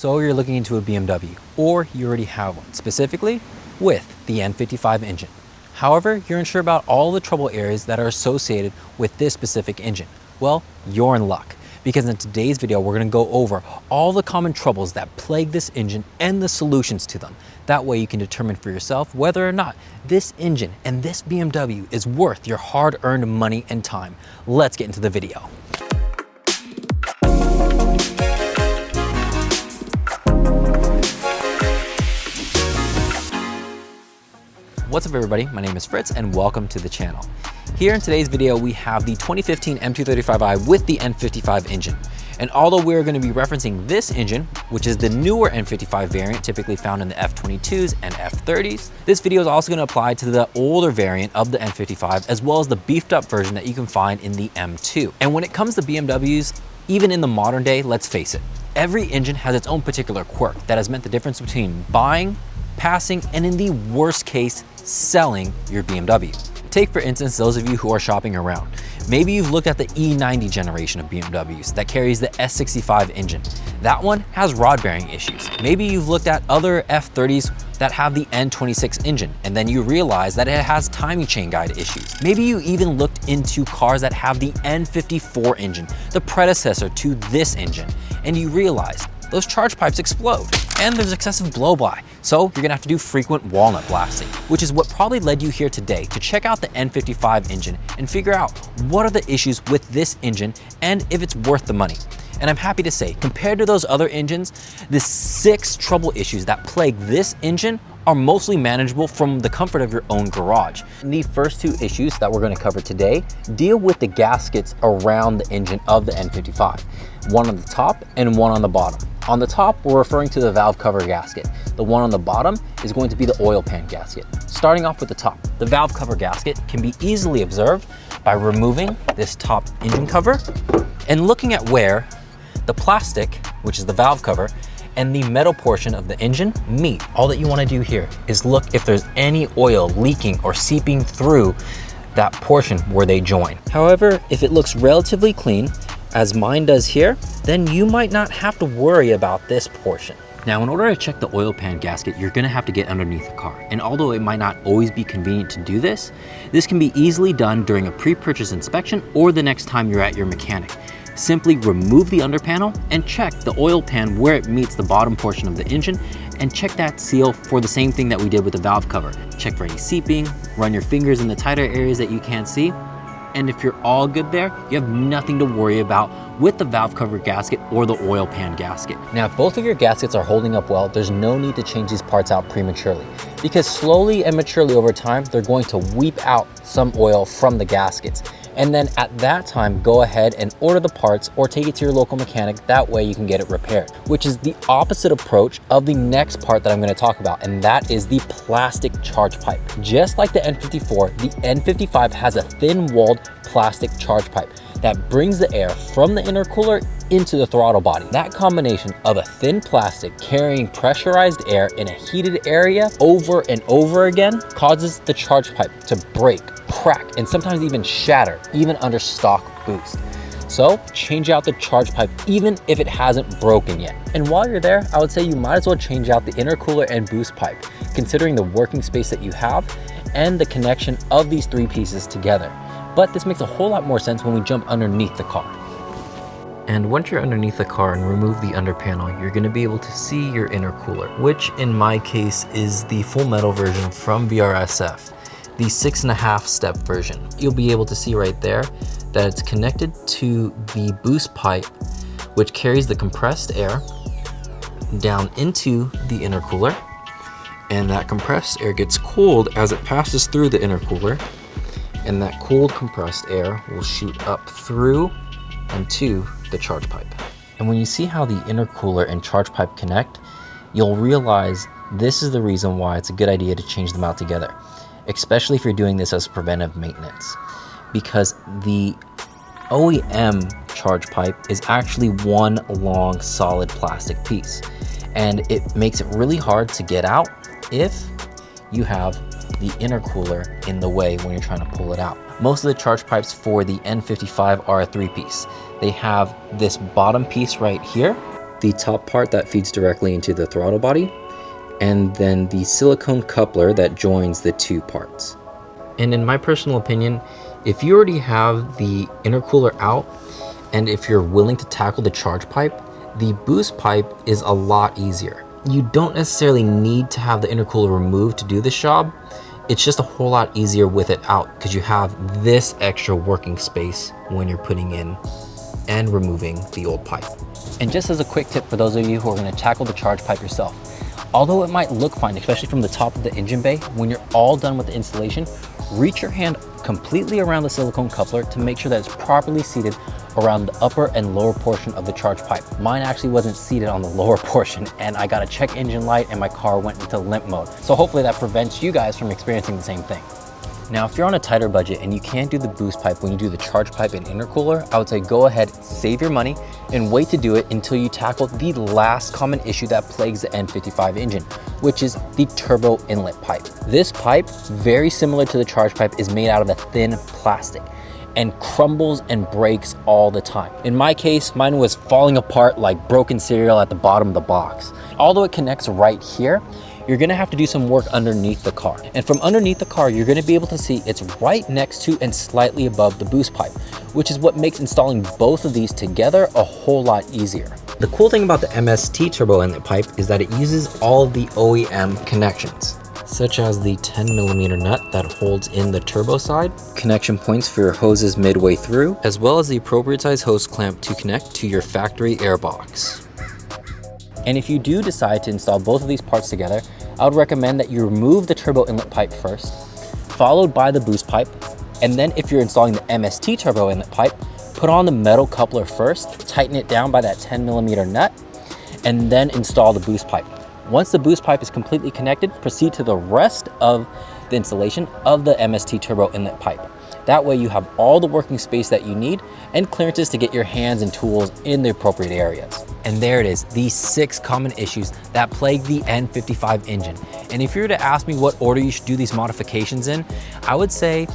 So you're looking into a BMW, or you already have one, specifically with the N55 engine. However, you're unsure about all the trouble areas that are associated with this specific engine. Well, you're in luck, because in today's video, we're gonna go over all the common troubles that plague this engine and the solutions to them. That way you can determine for yourself whether or not this engine and this BMW is worth your hard-earned money and time. Let's get into the video. What's up everybody, my name is Fritz and welcome to the channel. Here in today's video, we have the 2015 M235i with the N55 engine. And although we're going to be referencing this engine, which is the newer N55 variant typically found in the F22s and F30s, this video is also going to apply to the older variant of the N55 as well as the beefed up version that you can find in the M2. And when it comes to BMWs, even in the modern day, let's face it, every engine has its own particular quirk that has meant the difference between buying, passing, and in the worst case, selling your BMW. Take for instance those of you who are shopping around. Maybe you've looked at the E90 generation of BMWs that carries the S65 engine. That one has rod bearing issues. Maybe you've looked at other F30s that have the N26 engine and then you realize that it has timing chain guide issues. Maybe you even looked into cars that have the N54 engine, the predecessor to this engine, and you realize those charge pipes explode and there's excessive blow-by. So you're gonna have to do frequent walnut blasting, which is what probably led you here today to check out the N55 engine and figure out what are the issues with this engine and if it's worth the money. And I'm happy to say, compared to those other engines, the 6 trouble issues that plague this engine are mostly manageable from the comfort of your own garage. The first 2 issues that we're gonna cover today deal with the gaskets around the engine of the N55. One on the top and one on the bottom. On the top, we're referring to the valve cover gasket. The one on the bottom is going to be the oil pan gasket. Starting off with the top, the valve cover gasket can be easily observed by removing this top engine cover and looking at where the plastic, which is the valve cover, and the metal portion of the engine meet. All that you want to do here is look if there's any oil leaking or seeping through that portion where they join. However, if it looks relatively clean, as mine does here, then you might not have to worry about this portion. Now, in order to check the oil pan gasket, you're gonna have to get underneath the car. And although it might not always be convenient to do this, this can be easily done during a pre-purchase inspection or the next time you're at your mechanic. Simply remove the under panel and check the oil pan where it meets the bottom portion of the engine and check that seal for the same thing that we did with the valve cover. Check for any seeping, run your fingers in the tighter areas that you can't see, and if you're all good there, you have nothing to worry about with the valve cover gasket or the oil pan gasket. Now, if both of your gaskets are holding up well, there's no need to change these parts out prematurely, because slowly and maturely over time, they're going to weep out some oil from the gaskets. And then at that time, go ahead and order the parts or take it to your local mechanic. That way you can get it repaired, which is the opposite approach of the next part that I'm gonna talk about. And that is the plastic charge pipe. Just like the N54, the N55 has a thin-walled plastic charge pipe that brings the air from the intercooler into the throttle body. That combination of a thin plastic carrying pressurized air in a heated area over and over again causes the charge pipe to break, crack, and sometimes even shatter, even under stock boost. So change out the charge pipe even if it hasn't broken yet. And while you're there, I would say you might as well change out the intercooler and boost pipe, considering the working space that you have and the connection of these 3 pieces together. But this makes a whole lot more sense when we jump underneath the car. And once you're underneath the car and remove the under panel, you're gonna be able to see your intercooler, which in my case is the full metal version from BRSF, the 6.5 step version. You'll be able to see right there that it's connected to the boost pipe, which carries the compressed air down into the intercooler. And that compressed air gets cooled as it passes through the intercooler. And that cooled compressed air will shoot up through and to the charge pipe. And when you see how the intercooler and charge pipe connect, you'll realize this is the reason why it's a good idea to change them out together, especially if you're doing this as preventive maintenance, because the OEM charge pipe is actually one long solid plastic piece, and it makes it really hard to get out if you have the intercooler in the way when you're trying to pull it out. Most of the charge pipes for the N55 are a 3-piece. They have this bottom piece right here, the top part that feeds directly into the throttle body, and then the silicone coupler that joins the two parts. And in my personal opinion, if you already have the intercooler out, and if you're willing to tackle the charge pipe, the boost pipe is a lot easier. You don't necessarily need to have the intercooler removed to do this job. It's just a whole lot easier with it out because you have this extra working space when you're putting in and removing the old pipe. And just as a quick tip for those of you who are going to tackle the charge pipe yourself, although it might look fine, especially from the top of the engine bay, when you're all done with the installation, reach your hand completely around the silicone coupler to make sure that it's properly seated around the upper and lower portion of the charge pipe. Mine actually wasn't seated on the lower portion, and I got a check engine light and my car went into limp mode. So hopefully that prevents you guys from experiencing the same thing. Now, if you're on a tighter budget and you can't do the boost pipe when you do the charge pipe and intercooler, I would say go ahead, save your money, and wait to do it until you tackle the last common issue that plagues the N55 engine, which is the turbo inlet pipe. This pipe, very similar to the charge pipe, is made out of a thin plastic and crumbles and breaks all the time. In my case, mine was falling apart like broken cereal at the bottom of the box. Although it connects right here, you're gonna have to do some work underneath the car. And from underneath the car, you're gonna be able to see it's right next to and slightly above the boost pipe, which is what makes installing both of these together a whole lot easier. The cool thing about the MST turbo inlet pipe is that it uses all of the OEM connections, such as the 10mm nut that holds in the turbo side, connection points for your hoses midway through, as well as the appropriate size hose clamp to connect to your factory airbox. And if you do decide to install both of these parts together, I would recommend that you remove the turbo inlet pipe first, followed by the boost pipe, and then if you're installing the MST turbo inlet pipe, put on the metal coupler first, tighten it down by that 10mm nut, and then install the boost pipe. Once the boost pipe is completely connected, proceed to the rest of the installation of the MST turbo inlet pipe. That way you have all the working space that you need and clearances to get your hands and tools in the appropriate areas. And there it is, the 6 common issues that plague the N55 engine. And if you were to ask me what order you should do these modifications in, I would say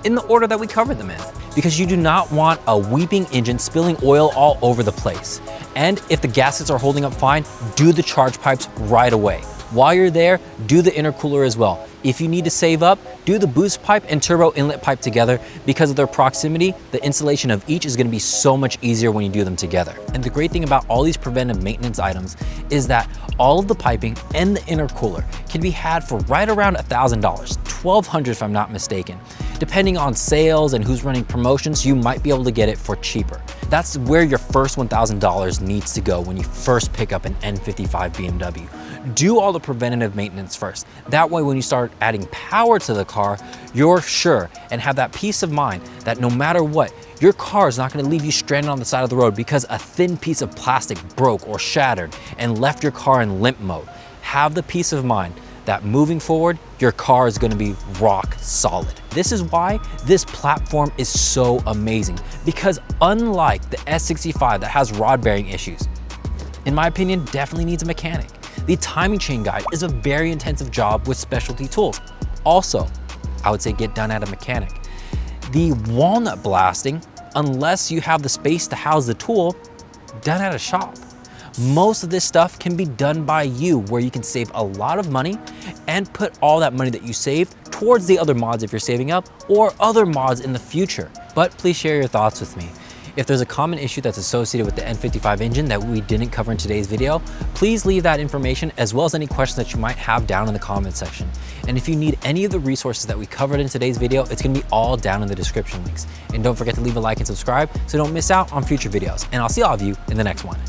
in the order that we covered them in, because you do not want a weeping engine spilling oil all over the place. And if the gaskets are holding up fine, do the charge pipes right away. While you're there, do the intercooler as well. If you need to save up, do the boost pipe and turbo inlet pipe together. Because of their proximity, the installation of each is going to be so much easier when you do them together. And the great thing about all these preventive maintenance items is that all of the piping and the intercooler can be had for right around $1,000, $1,200 if I'm not mistaken. Depending on sales and who's running promotions, you might be able to get it for cheaper. That's where your first $1,000 needs to go when you first pick up an N55 BMW. Do all the preventative maintenance first. That way, when you start adding power to the car, you're sure and have that peace of mind that no matter what, your car is not going to leave you stranded on the side of the road because a thin piece of plastic broke or shattered and left your car in limp mode. Have the peace of mind that moving forward, your car is going to be rock solid. This is why this platform is so amazing, because unlike the S65 that has rod bearing issues, in my opinion, definitely needs a mechanic. The timing chain guide is a very intensive job with specialty tools. Also, I would say get done at a mechanic. The walnut blasting, unless you have the space to house the tool, done at a shop. Most of this stuff can be done by you, where you can save a lot of money and put all that money that you save towards the other mods if you're saving up, or other mods in the future. But please share your thoughts with me. If there's a common issue that's associated with the N55 engine that we didn't cover in today's video, please leave that information as well as any questions that you might have down in the comment section. And if you need any of the resources that we covered in today's video, it's gonna be all down in the description links. And don't forget to leave a like and subscribe so don't miss out on future videos. And I'll see all of you in the next one.